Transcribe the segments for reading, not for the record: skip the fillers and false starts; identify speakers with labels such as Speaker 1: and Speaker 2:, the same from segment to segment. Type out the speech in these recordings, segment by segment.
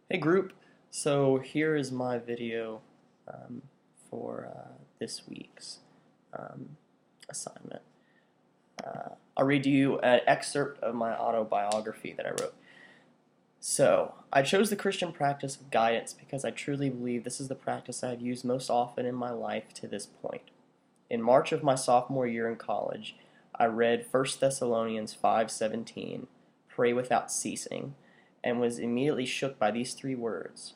Speaker 1: Hey group, so here is my video um, for this week's um, assignment. I'll read to you an excerpt of my autobiography that I wrote. So, I chose the Christian practice of guidance because I truly believe this is the practice I have used most often in my life to this point. In March of my sophomore year in college, I read 1 Thessalonians 5:17, pray without ceasing, and was immediately shook by these three words.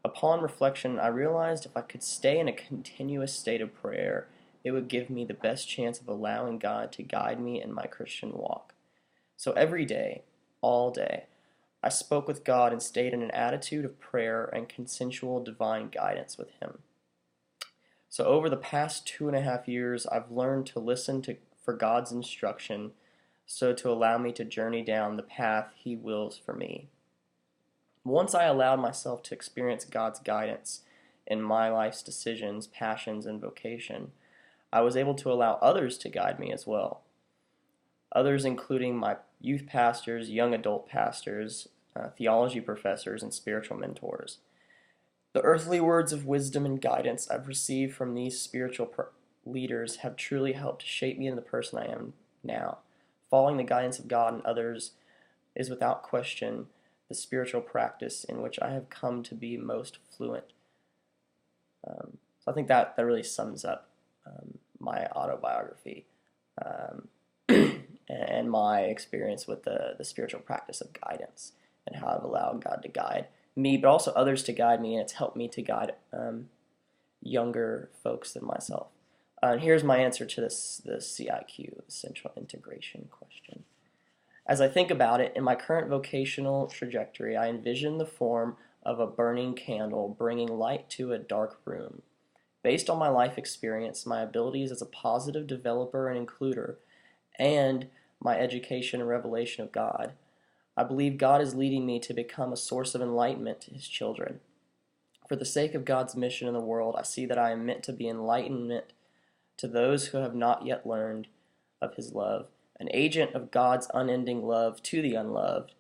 Speaker 1: Upon reflection, I realized if I could stay in a continuous state of prayer, it would give me the best chance of allowing God to guide me in my Christian walk. So every day, all day, I spoke with God and stayed in an attitude of prayer and consensual divine guidance with Him. So over the past 2.5 years, I've learned to listen for God's instruction, so to allow me to journey down the path He wills for me. Once I allowed myself to experience God's guidance in my life's decisions, passions, and vocation, I was able to allow others to guide me as well. Others including my youth pastors, young adult pastors, theology professors, and spiritual mentors. The earthly words of wisdom and guidance I've received from these spiritual leaders have truly helped shape me into the person I am now. Following the guidance of God and others is without question the spiritual practice in which I have come to be most fluent. So I think that really sums up my autobiography and my experience with the spiritual practice of guidance and how I've allowed God to guide me, but also others to guide me, and it's helped me to guide younger folks than myself. Here's my answer to the CIQ, the Central Integration question. As I think about it, in my current vocational trajectory, I envision the form of a burning candle bringing light to a dark room. Based on my life experience, my abilities as a positive developer and includer, and my education and revelation of God, I believe God is leading me to become a source of enlightenment to His children. For the sake of God's mission in the world, I see that I am meant to be enlightenment to those who have not yet learned of His love, an agent of God's unending love to the unloved,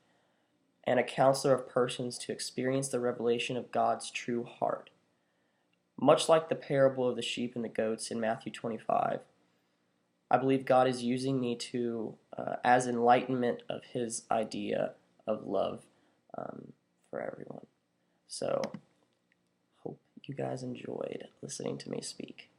Speaker 1: and a counselor of persons to experience the revelation of God's true heart. Much like the parable of the sheep and the goats in Matthew 25, I believe God is using me as enlightenment of His idea of love for everyone. So, hope you guys enjoyed listening to me speak.